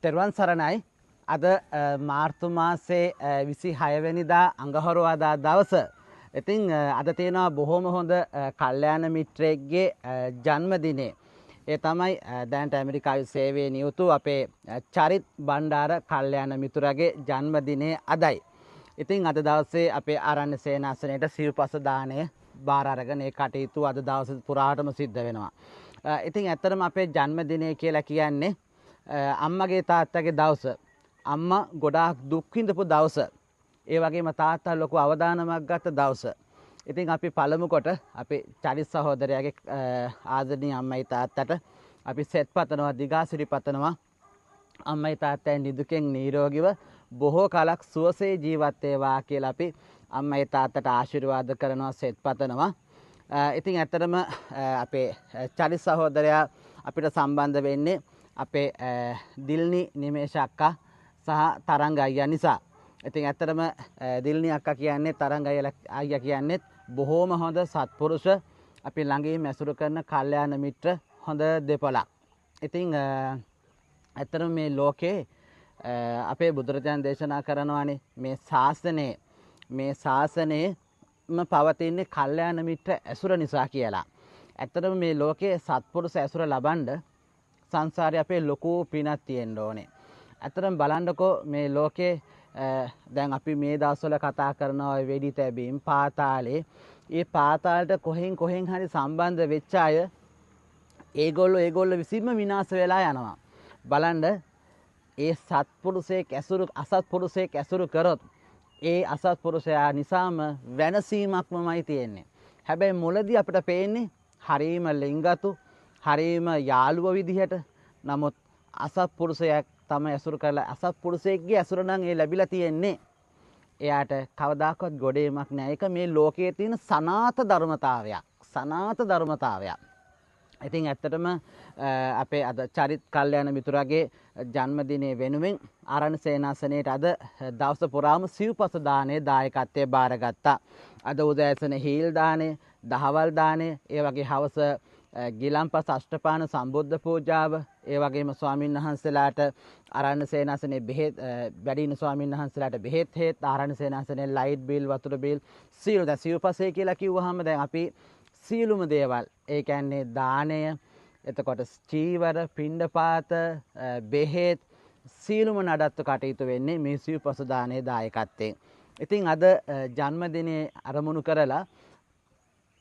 තෙරුවන් සරණයි. අද මාර්තු මාසේ 26 වෙනිදා අඟහරුවාදා දවස. ඉතින් අද තියෙනවා බොහොම හොඳ කල්යාණ මිත්‍රයෙක්ගේ ජන්මදිනේ. ඒ තමයි දැනට ඇමරිකාවේ සේවයේ නියුතු අපේ චරිත් බණ්ඩාර කල්යාණ මිතුරගේ ජන්මදිනේ අදයි. ඉතින් අද දවසේ අපේ ආරණ්‍ය සේනාසනයේට සිව්පස දාණය බාර අරගෙන ඒ කටයුතු අද දවස් පුරාටම සිද්ධ වෙනවා. ඉතින් ඇත්තටම අපේ ජන්මදිනේ කියලා කියන්නේ අම්මගේ තාත්තගේ දවස. අම්මා ගොඩාක් දුක් විඳපු දවස. ඒ වගේම තාත්තා ලොකු අවදානමක් ගත්ත දවස. ඉතින් අපි පළමු කොට අපේ චරිත් සහෝදරයාගේ ආදරණීය අම්මයි තාත්තට අපි සෙත් පතනවා, දිගාසිරි පතනවා. අම්මයි තාත්තයි නිදුකෙන් නිරෝගීව බොහෝ කාලක් සුවසේ ජීවත් වේවා කියලා අපි අම්මයි තාත්තට ආශිර්වාද කරනවා, සෙත් පතනවා. ඉතින් ඇත්තටම අපේ චරිත් සහෝදරයා අපිට සම්බන්ධ වෙන්නේ අපේ දිල්නි නිමේෂ අක්කා සහ තරංග අයියා නිසා. ඉතින් ඇත්තටම දිල්නි අක්කා කියන්නේ තරංග අයියා කියන්නේත් බොහෝම හොඳ සත්පුරුෂ අපි ළඟින් ඇසුරු කරන කල්යාණ මිත්‍ර හොඳ දෙපළක්. ඉතින් ඇත්තටම මේ ලෝකේ අපේ බුදුරජාණන් දේශනා කරනවානේ මේ ශාසනයේම පවතින්නේ කල්යාණ මිත්‍ර ඇසුර නිසා කියලා. ඇත්තටම මේ ලෝකේ සත්පුරුෂ ඇසුර ලබන්න සංසාරේ අපේ ලොකු පිනක් තියෙන්න ඕනේ. ඇත්තටම බලන්නකෝ මේ ලෝකේ දැන් අපි මේ දවස්වල කතා කරනවා වෙඩි තැබීම් පාතාලේ. ඒ පාතාලට කොහෙන් හරි සම්බන්ධ වෙච්ච අය ඒගොල්ලෝ විසින්ම විනාශ වෙලා යනවා. බලන්න ඒ සත්පුරුෂයෙක් අසත්පුරුෂයෙක් ඇසුරු කරොත් ඒ අසත්පුරුෂයා නිසාම වෙනසීමක්මයි තියෙන්නේ. හැබැයි මුලදී අපිට පේන්නේ හරීම ලිංගතු හරීම යාළුව විදිහට. නමුත් අසත්පුරුෂයෙක් තමයි ඇසුරු කරලා අසත්පුරුෂයෙක්ගේ ඇසුර නම් ඒ ලැබිලා තියෙන්නේ. එයාට කවදාකවත් ගොඩේමක් නැහැ. ඒක මේ ලෝකයේ තියෙන සනාත ධර්මතාවයක්. ඉතින් ඇත්තටම අපේ අද චරිත් කල්යාණ මිතුරාගේ ජන්මදිනයේ වෙනුවෙන් ආරණ්‍ය සේනාසනයේට අද දවස පුරාම සිව්පස දාණය දායකත්වයේ බාරගත්තා. අද උදෑසන හීල් දාණය, දහවල් දාණය, ඒ වගේ හවස ගිලන්පස අෂ්ටපාන සම්බුද්ධ පූජාව, ඒ වගේම ස්වාමීන් වහන්සේලාට ආරණ්‍ය සේනාසනයේ බෙහෙත් වැඩින ස්වාමීන් වහන්සේලාට බෙහෙත් හේත්, ආරණ්‍ය සේනාසනයේ ලයිට් බිල්, වතුර බිල් සියලු දැන් සිව්පසය කියලා කිව්වහම දැන් අපි සියලුම දේවල් ඒ කියන්නේ දාණය, එතකොට චීවර, පිණ්ඩපාත, බෙහෙත් සියලුම නඩත්තු කටයුතු වෙන්නේ මේ සිව්පස දාණයේ දායකත්වයෙන්. ඉතින් අද ජන්මදිනේ අරමුණු කරලා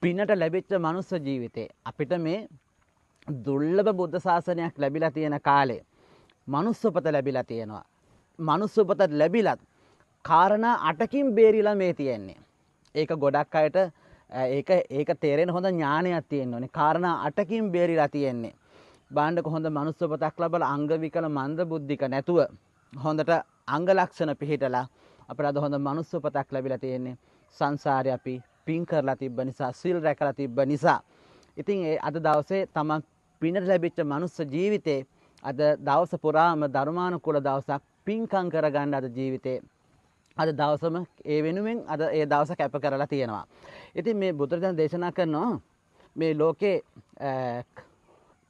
පිනට ලැබිච්ච මනුස්ස ජීවිතේ අපිට මේ දුර්ලභ බුද්ධ ශාසනයක් ලැබිලා තියෙන කාලේ මනුස්සපත ලැබිලා තියෙනවා. මනුස්සපත ලැබිලත් කාරණා 8කින් බේරිලා මේ තියෙන්නේ. ඒක ගොඩක් අයට ඒක තේරෙන හොඳ ඥානයක් තියෙන්න ඕනේ. කාරණා 8කින් බේරිලා තියෙන්නේ. බාණ්ඩක හොඳ මනුස්සපතක් ලැබලා අංග විකල මන්ද බුද්ධික නැතුව හොඳට අංග ලක්ෂණ පිළිහිටලා අපිට අද හොඳ මනුස්සපතක් ලැබිලා තියෙන්නේ. සංසාරේ අපි පින් කරලා තිබ්බ නිසා, සිල් රැකලා තිබ්බ නිසා. ඉතින් අද දවසේ තමන් පිනට ලැබිච්ච මනුස්ස ජීවිතේ අද දවස පුරාම ධර්මානුකූල දවසක් පින්කම් කරගන්න අද ජීවිතේ අද දවසම ඒ වෙනුවෙන් අද ඒ දවස කැප කරලා තියෙනවා. ඉතින් මේ බුදුරජාණන් දේශනා කරනවා මේ ලෝකේ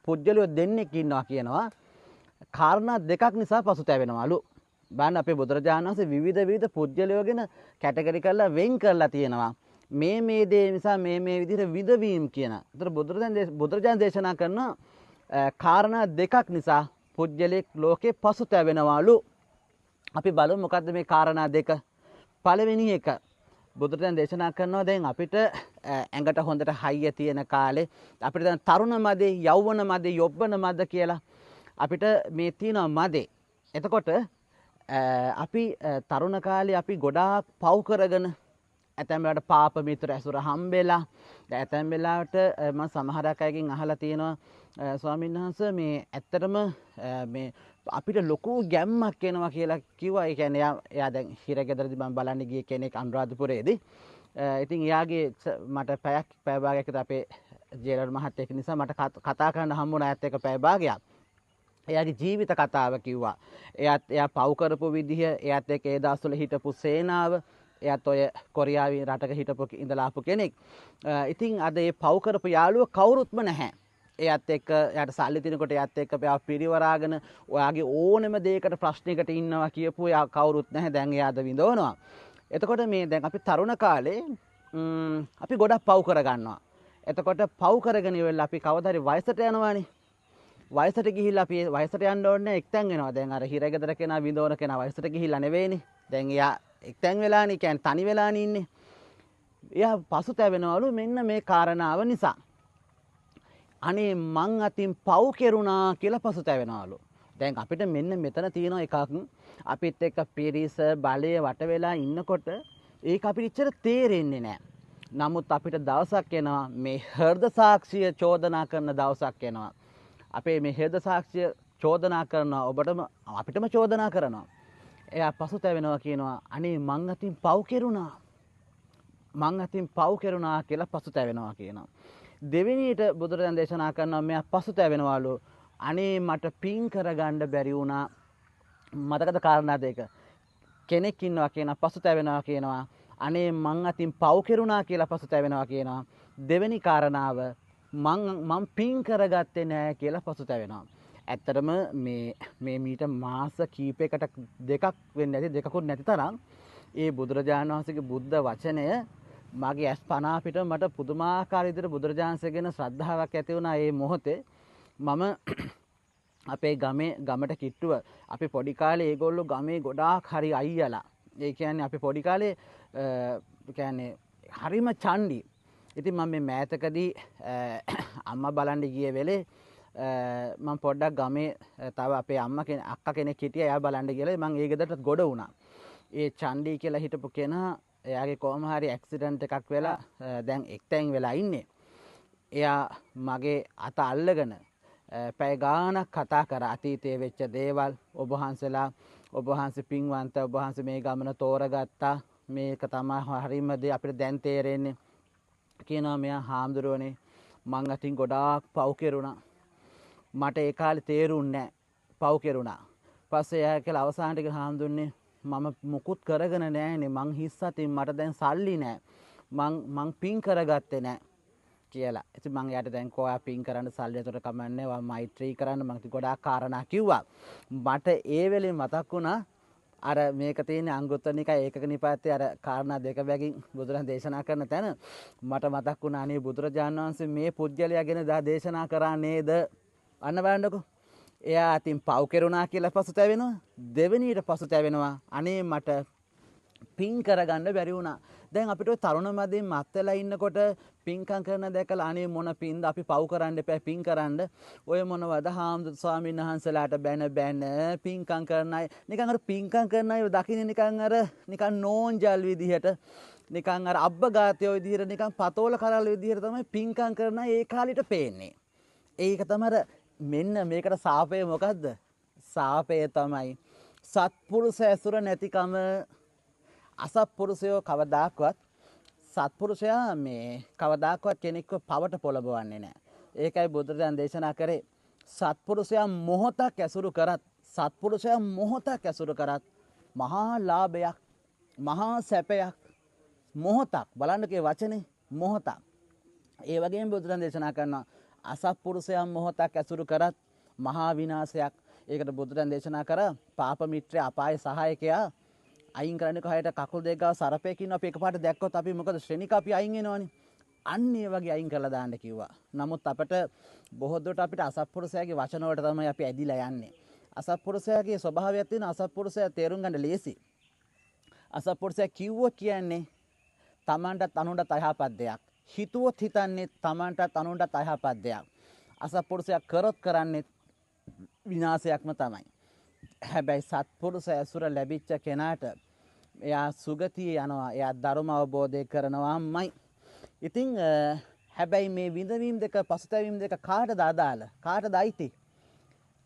පුජ්‍යලියෝ දෙන්නෙක් ඉන්නවා කියනවා. කාරණා දෙකක් නිසා පසුතැවෙනවලු. බලන්න අපේ බුදුරජාණන් වහන්සේ විවිධ පුජ්‍යලියෝ ගැන කැටගරි කරලා වෙන් කරලා තියෙනවා. මේ දේ නිසා මේ විදිහට විදවීම් කියන. ඒතර බුදුරජාණන් දේශනා කරන කාරණා දෙකක් නිසා පුජ්‍යලෙක් ලෝකේ පසුතැවෙනවලු. අපි බලමු මොකද්ද මේ කාරණා දෙක. පළවෙනි එක බුදුරජාණන් දේශනා කරනවා දැන් අපිට ඇඟට හොඳට හයිය තියෙන කාලේ අපිට දැන් තරුණ මදේ, යෞවන මදේ, යොබ්බන මද කියලා අපිට මේ තියෙන මදේ. එතකොට අපි තරුණ කාලේ අපි ගොඩාක් පව් කරගෙන ඇතැම් වෙලාවට පාප මිත්‍ර ඇසුර හම්බෙලා ඇතැම් වෙලාවට මම සමහරක් අයගෙන් අහලා තියෙනවා ස්වාමීන් වහන්සේ මේ ඇත්තටම මේ අපිට ලොකු ගැම්මක් එනවා කියලා කිව්වා. ඒ කියන්නේ එයා දැන් හිරගෙදරදී මම බලන්න ගිය කෙනෙක් අනුරාධපුරයේදී. ඉතින් එයාගේ මට පැය භාගයක් විතර අපේ ජේලර් මහත්තයෙක් නිසා මට කතා කරන්න හම්බුණා ඇත්ත එක පැය භාගයක්. එයාගේ ජීවිත කතාව කිව්වා. එයා පව් කරපු විදිහ, එයාත් එක්ක ඒ දවස්වල හිටපු සේනාව, එයාත් ඔය කොරියාවේ රටක හිටපු ඉඳලා ආපු කෙනෙක්. ඉතින් අද මේ පව් කරපු යාළුව කවුරුත්ම නැහැ. එයත් එක්ක එයාට සල්ලි තිනකොට එයත් එක්ක එයා පිරිවරාගෙන ඔයාගේ ඕනෙම දෙයකට ප්‍රශ්නයකට ඉන්නවා කියපු එයා කවුරුත් නැහැ දැන් එයාද විඳවනවා. එතකොට මේ දැන් අපි තරුණ කාලේ අපි ගොඩක් පව් කරගන්නවා. එතකොට පව් කරගෙන ඉවරලා අපි කවදා හරි වයසට යනවානේ. වයසට ගිහිල්ලා අපි වයසට යන්න ඕනේ එක්තැන් වෙනවා. දැන් අර හිරගෙදර කෙනා විඳවන කෙනා වයසට ගිහිල්ලා නෙවෙයිනේ. දැන් එයා එක්තැන් වෙලානේ කියන්නේ තනි වෙලානේ ඉන්නේ. එයා පසුතැවෙනවලු මෙන්න මේ කාරණාව නිසා. අනේ මං අතින් පව් කෙරුණා කියලා පසුතැවෙනවලු. දැන් අපිට මෙන්න මෙතන තියෙන එකක් අපිත් එක්ක පිරිස බලය වට වෙලා ඉන්නකොට ඒක අපිට ඉච්චර තේරෙන්නේ නැහැ. නමුත් අපිට දවසක් එනවා මේ හෘද සාක්ෂිය චෝදනා කරන දවසක් එනවා. අපේ මේ හෘද සාක්ෂිය චෝදනා කරනවා ඔබටම අපිටම චෝදනා කරනවා. එයා පසුතැවෙනවා කියනවා අනේ මං අතින් පව් කෙරුණා. මං අතින් පව් කෙරුණා කියලා පසුතැවෙනවා කියනවා. දෙවෙනියට බුදුරජාණන් දේශනා කරනවා මෙයා පසුතැවෙනවලු අනේ මට පින් කරගන්න බැරි වුණා. මතකද කාරණා දෙක? කෙනෙක් ඉන්නවා කියනවා පසුතැවෙනවා කියනවා අනේ මං අතින් පව් කෙරුණා කියලා පසුතැවෙනවා කියනවා. දෙවෙනි කාරණාව මං පින් කරගත්තේ නැහැ කියලා පසුතැවෙනවා. ඇත්තටම මේ මීට මාස කීපයකට දෙකක් වෙන්නේ නැති දෙකකුත් නැති තරම් ඒ බුදුරජාණන් වහන්සේගේ බුද්ධ වචනය මගේ ඇස් පන අපිට මට පුදුමාකාර විදිහට බුදුරජාණන්සේ ගැන ශ්‍රද්ධාවක් ඇති වුණා. ඒ මොහොතේ මම අපේ ගමට කිට්ටුව අපි පොඩි කාලේ ඒගොල්ලෝ ගමේ ගොඩාක් හරි අයියලා. ඒ කියන්නේ අපි පොඩි කාලේ කියන්නේ හරිම චණ්ඩි. ඉතින් මම මේ මෑතකදී අම්මා බලන්න ගිය වෙලේ මම පොඩ්ඩක් ගමේ තව අපේ අක්කා කෙනෙක් හිටියා. එයා බලන්න ගිහලා මම ඒ ගෙදරට ගොඩ වුණා. ඒ චණ්ඩි කියලා හිටපු කෙනා එයාගේ කොහොම හරි ඇක්සිඩන්ට් එකක් වෙලා දැන් එක්තැන් වෙලා ඉන්නේ. එයා මගේ අත අල්ලගෙන පැය ගාණක් කතා කරා අතීතයේ වෙච්ච දේවල්. ඔබ වහන්සේලා ඔබ වහන්සේ පින්වන්ත ඔබ වහන්සේ මේ ගමන තෝරගත්තා. මේක තමයි හරියම දේ අපිට දැන් තේරෙන්නේ. කියනවා මෙයා හාමුදුරුවනේ මං අතින් ගොඩාක් පව් කෙරුණා. මට ඒ කාලේ තේරුන්නේ නැහැ පව් කෙරුණා. පස්සේ එයා කියලා අවසානට කියලා හාමුදුරනේ මම මුකුත් කරගෙන නැහැනේ මං හිස් අතින් මට දැන් සල්ලි නැහැ. මං පින් කරගත්තේ නැහැ කියලා. ඉතින් මං එයාට දැන් කොහා පින් කරන්න සල්ලි ඒතර කමන්නේ වා මෛත්‍රී කරන්න මං ගොඩාක් කාරණා කිව්වා. මට ඒ වෙලේ මතක් වුණා අර මේක තියෙන අංගුත්තර නිකාය ඒකක නිපාතේ අර කාරණා දෙක බැගින් බුදුරජාණන් දේශනා කරන තැන මට මතක් වුණා අනේ බුදුරජාණන් වහන්සේ මේ පුජ්‍යලයා ගැන දේශනා කරා නේද? අන්න බලන්නකෝ. එයා අතින් පව් කෙරුණා කියලා පසුතැවෙනවා. දෙවෙනියට පසුතැවෙනවා අනේ මට පින් කරගන්න බැරි වුණා. දැන් අපිට ඔය තරුණ මැදින් මත් වෙලා ඉන්නකොට පින්කම් කරන දැකලා අනේ මොන පින්ද අපි පව් කරන්න එපා පින් කරන්න. ඔය මොනවද හාමුදුරු ස්වාමීන් වහන්සේලාට බැන පින්කම් කරන අය නිකන් අර පින්කම් කරන අය දකින්නේ නිකන් නෝන්ජල් විදිහට නිකන් අර අබ්බගාතයෝ විදිහට නිකන් පතෝල කරල් විදිහට තමයි පින්කම් කරන අය ඒ කාලෙට පේන්නේ. ඒක තමයි මෙන්න මේකට සාපය මොකද්ද? සාපය තමයි සත්පුරුෂ ඇසුර නැතිකම. අසත්පුරුෂයෝ කවදාක්වත් සත්පුරුෂයා කවදාක්වත් කෙනෙක්ව පවට පොළඹවන්නේ නැහැ. ඒකයි බුදුරජාණන් දේශනා කරේ සත්පුරුෂයා මොහොතක් ඇසුරු කරත් මහා ලාභයක් මහා සැපයක් මොහොතක් බලන්නකේ වචනේ මොහොතක්. ඒ වගේම බුදුරජාණන් දේශනා කරනවා අසත්පුරුෂයන් මොහොතක් ඇසුරු කරත් මහා විනාශයක්. ඒකට බුදුරජාණන් දේශනා කර පාප මිත්‍රය අපාය සහායකයා අයින් කරන්නේ කොහයට කකුල් දෙක ගාව සරපෙක් ඉන්නවා අපි එකපාරට දැක්කොත් අපි මොකද ශ්‍රේණික අපි අයින් වෙනවනේ. අන්න ඒ වගේ අයින් කරලා දාන්න කිව්වා. නමුත් අපිට බොහෝ දුරට අපිට අසත්පුරුෂයාගේ වචන වලට තමයි අපි ඇදිලා යන්නේ. අසත්පුරුෂයාගේ ස්වභාවයක් තියෙන අසත්පුරුෂයා තේරුම් ගන්න ලේසි. අසත්පුරුෂයා කිව්වොත් කියන්නේ තමන්ටත් අනුන්ටත් අයහපත් දෙයක්. හිතුවොත් හිතන්නේ තමන්ටත් අනුන්ටත් අයහපත් දෙයක්. අසත්පුරුෂයා කරොත් කරන්නේ විනාශයක්ම තමයි. හැබැයි සත්පුරුෂ ඇසුර ලැබිච්ච කෙනාට එයා සුගතිය යනවා. එයා ධර්ම අවබෝධය කරනවාමයි. ඉතින් හැබැයි මේ විඳවීම් දෙක පසුතැවීම් දෙක කාටද අදාළ? කාටද අයිති?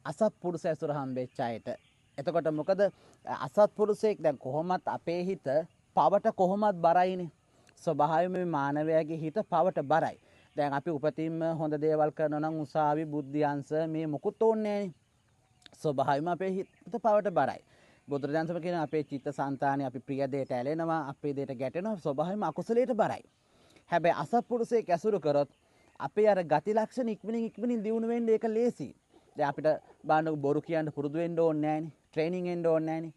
අසත්පුරුෂ ඇසුර හම්බෙච්ච අයට. එතකොට මොකද අසත්පුරුෂයෙක් දැන් කොහොමත් අපේ හිත පවට කොහොමත් බරයිනේ. ස්වභාවයෙන්ම මානවයාගේ හිත පවට බරයි. දැන් අපි උපතින්ම හොඳ දේවල් කරනවා නම් උසාවි බුද්ධියංශ මේ මොකුත් ඕනේ නැහැ. ස්වභාවයෙන්ම අපේ හිත පවට බරයි. බුදුරජාණන් වහන්සේ කියන අපේ චිත්ත සංතානේ අපි ප්‍රිය දෙයට ඇලෙනවා, අපේ දෙයට ගැටෙනවා, ස්වභාවයෙන්ම අකුසලයට බරයි. හැබැයි අසත්පුරුෂයෙක් ඇසුරු කරොත් අපේ අර ගති ලක්ෂණ ඉක්මනින් දියුණු වෙන්න ඒක ලේසි. දැන් අපිට බාන්න බොරු කියන්න පුරුදු වෙන්න ඕනේ නැහනේ. ට්‍රේනින් එන්න ඕනේ නැහනේ.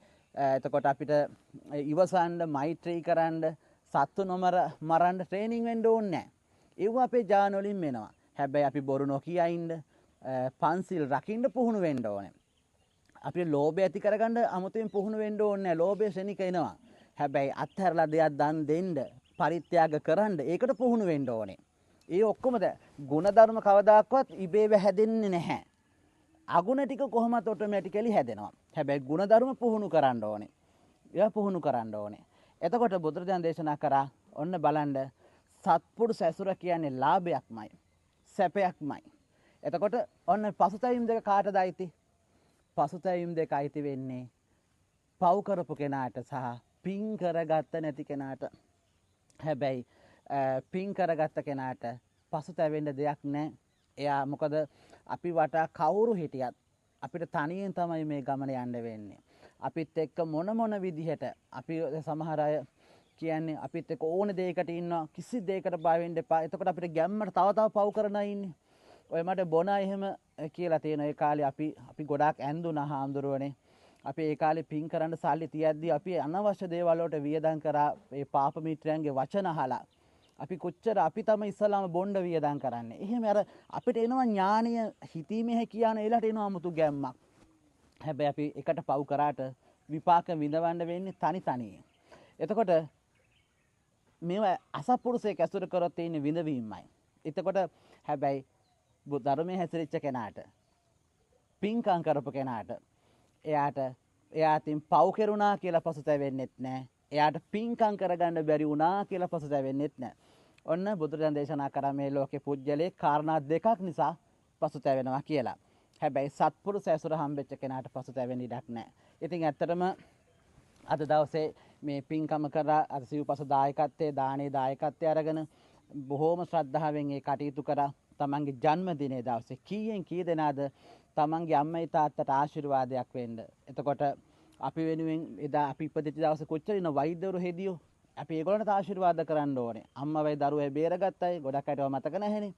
එතකොට අපිට ඉවසන්න, මෛත්‍රී කරන්න, සත්තු නොමර මරන්න ට්‍රේනින් වෙන්න ඕනේ නැහැ. ඒව අපේ ජාන වලින් එනවා. හැබැයි අපි බොරු නොකිය ඉන්න, පන්සිල් රකින්න පුහුණු වෙන්න ඕනේ. අපිට ලෝභය ඇති කරගන්න අමුතුවෙන් පුහුණු වෙන්න ඕනේ නැහැ. ලෝභය ශනික එනවා. හැබැයි අත්හැරලා දෙයක් දන් දෙන්න, පරිත්‍යාග කරන්න ඒකට පුහුණු වෙන්න ඕනේ. ඒ ඔක්කොමද ගුණධර්ම කවදාකවත් ඉබේව හැදෙන්නේ නැහැ. අගුණ ටික කොහොමද ඔටෝමැටිකලි හැදෙනවා. හැබැයි ගුණධර්ම පුහුණු කරන්න ඕනේ. ඒවා පුහුණු කරන්න ඕනේ. එතකොට බුදුරජාණන් දේශනා කරා ඔන්න බලන්න සත්පුරුෂ ඇසුර කියන්නේ ලාභයක්මයි. සැපයක්මයි. එතකොට ඔන්න පසුතැවීම් දෙක කාටද අයිති? පසුතැවීම් දෙක අයිති වෙන්නේ පව් කරපු කෙනාට සහ පින් කරගත්ත නැති කෙනාට. හැබැයි පින් කරගත්ත කෙනාට පසුතැවෙන්න දෙයක් නැහැ. එයා මොකද අපි වටා කවුරු හිටියත් අපිට තනියෙන් තමයි මේ ගමන යන්න වෙන්නේ. අපිත් එක්ක මොන විදිහට අපි සමහර අය කියන්නේ අපිත් එක්ක ඕන දෙයකට ඉන්නවා කිසි දෙයකට බය වෙන්න එපා. එතකොට අපිට ගැම්මට තව පව් කරන අය ඉන්නේ. ඔය මට බොන එහෙම කියලා තියෙන ඒ කාලේ අපි ගොඩාක් ඇඳුනා හාමුදුරුවනේ. අපි ඒ කාලේ පින් කරන්න සල්ලි තියද්දි අපි අනවශ්‍ය දේවල් වලට වියදම් කරා. ඒ පාප මිත්‍රයන්ගේ වචන අහලා අපි කොච්චර අපි තමයි ඉස්සලාම බොණ්ඩ වියදම් කරන්නේ. එහෙම අර අපිට එනවා ඥානීය හිතීමේ හැකියාන ඒලට එනවා 아무තු ගැම්මක්. හැබැයි අපි එකට පව් කරාට විපාක විඳවන්න වෙන්නේ තනියෙන්. එතකොට මේවා අසත්පුරුෂයෙක් ඇසුර කරොත් තියෙන විඳවීමයි. එතකොට හැබැයි ධර්මයේ හැසිරෙච්ච කෙනාට පින්කම් කරපු කෙනාට එයාටින් පව් කෙරුණා කියලා පසුතැවෙන්නෙත් නැහැ. එයාට පින්කම් කරගන්න බැරි වුණා කියලා පසුතැවෙන්නෙත් නැහැ. ඔන්න බුදුරජාණන් දේශනා කරා මේ ලෝකේ පුජ්‍යලේ කාරණා දෙකක් නිසා පසුතැවෙනවා කියලා. හැබැයි සත්පුරුෂ ඇසුර හම්බෙච්ච කෙනාට පසුතැවෙන්න ඉඩක් නැහැ. ඉතින් ඇත්තටම අද දවසේ මේ පින්කම කරා අර සිව්පස දායකත්වයේ දානේ දායකත්වයේ අරගෙන බොහෝම ශ්‍රද්ධාවෙන් ඒ කටයුතු කරා. තමන්ගේ ජන්මදිනයේ දවසේ කී දෙනාද තමන්ගේ අම්මයි තාත්තට ආශිර්වාදයක් වෙන්න. එතකොට අපි වෙනුවෙන් එදා අපි ඉපදිච්ච දවසේ කොච්චර ඉන්න වෛද්‍යවරු හෙදියෝ අපි ඒගොල්ලන්ට ආශිර්වාද කරන්න ඕනේ. අම්මවයි දරුවයි බේරගත්තයි ගොඩක් අයටව මතක නැහැනේ.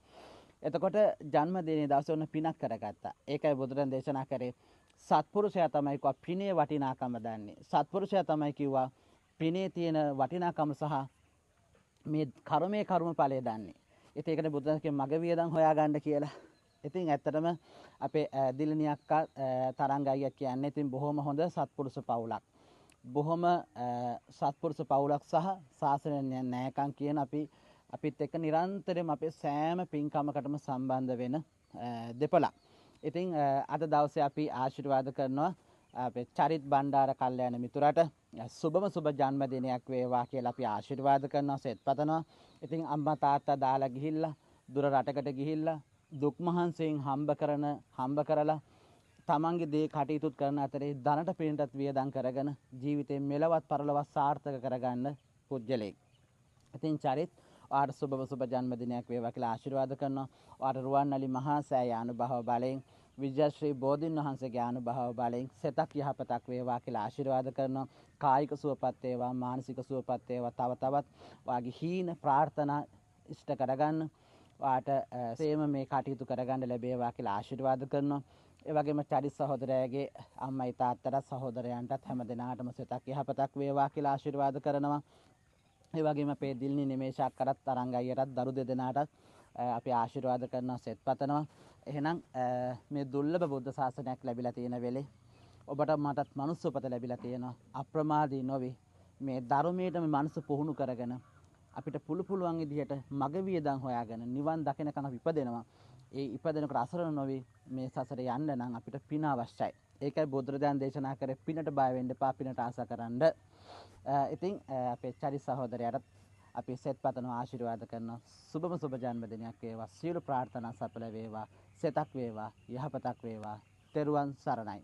එතකොට ජන්මදිනයේ දවසේ ඔන්න පිනක් කරගත්තා. ඒකයි බුදුරන් දේශනා කරේ සත්පුරුෂයා තමයි කිව්වා පිනේ වටිනාකම දන්නේ. සත්පුරුෂයා තමයි කිව්වා පිනේ තියෙන වටිනාකම සහ මේ කර්මයේ කර්මඵලය දන්නේ. ඉතින් ඒකට බුදුන්ගේ මග වියදම් හොයාගන්න කියලා. ඉතින් ඇත්තටම අපේ දිලණි අක්කා තරංග අයියා කියන්නේ ඉතින් බොහොම හොඳ සත්පුරුෂ පවුලක්. බොහොම සත්පුරුෂ පවුලක් සහ ශාසන නෑකම් කියන අපිත් එක්ක නිරන්තරයෙන් අපේ සෑම පින්කමකටම සම්බන්ධ වෙන දෙපළක්. ඉතින් අද දවසේ අපි ආශිර්වාද කරනවා අපේ චරිත් බණ්ඩාර කල්යාණ මිතුරට සුබම සුබ ජන්මදිනයක් වේවා කියලා අපි ආශිර්වාද කරනවා සෙත් පතනවා. ඉතින් අම්මා තාත්තා දාලා ගිහිල්ලා දුර රටකට ගිහිල්ලා දුක් මහන්සියෙන් හම්බ කරලා තමන්ගේ දේ කටයුතු කරන අතරේ ධනට පිනටත් වියදම් කරගෙන ජීවිතේ මෙලවත් පරලොවත් සාර්ථක කරගන්න පුජ්‍යලෙක්. ඉතින් චරිත් ඔයාට සුබ ජන්මදිනයක් වේවා කියලා ආශිර්වාද කරනවා. ඔයාට රුවන්වැලි මහා සෑය අනුභව බලයෙන් විජයශ්‍රී බෝධින් වහන්සේගේ අනුභව බලයෙන් සෙතක් යහපතක් වේවා කියලා ආශිර්වාද කරනවා. කායික සුවපත් වේවා, මානසික සුවපත් වේවා. තවත් ඔයාගේ හීන ප්‍රාර්ථනා ඉෂ්ට කරගන්න. ඔයාට සේම මේ කටයුතු කරගන්න ලැබේවා කියලා ආශිර්වාද කරනවා. ඒ වගේම චරිත් සහෝදරයාගේ අම්මයි තාත්තට සහෝදරයන්ටත් හැම දිනාටම සෙතක් යහපතක් වේවා කියලා ආශිර්වාද කරනවා. ඒ වගේම අපේ දිල්නි නිමේෂක් කරත් තරංග අයියටත් දරු දෙදෙනාටත් අපි ආශිර්වාද කරනවා සෙත් පතනවා. එහෙනම් මේ දුර්ලභ බුද්ධ ශාසනයක් ලැබිලා තියෙන වෙලේ ඔබට මටත් මනුස්ස උපත ලැබිලා තියෙනවා. අප්‍රමාදී නොවි මේ ධර්මයට මේ මනස පුහුණු කරගෙන අපිට පුළුවන් විදිහට මග වියදම් හොයාගෙන නිවන් දකිනකන් අපි ඉපදෙනවා. ඒ ඉපදෙනකොට අසරණ නොවි මේ සසරේ යන්න නම් අපිට පින අවශ්‍යයි. ඒකයි බුදුරජාණන් දේශනා කරේ පිනට බය වෙන්න එපා, පිනට ආශා කරන්න. ඉතින් අපේ චරිත් සහෝදරයාට අපි සෙත් පතනවා ආශිර්වාද කරනවා. සුබම සුබ ජන්මදිනයක් වේවා. සියලු ප්‍රාර්ථනා සඵල වේවා. සෙතක් වේවා. යහපතක් වේවා. තෙරුවන් සරණයි.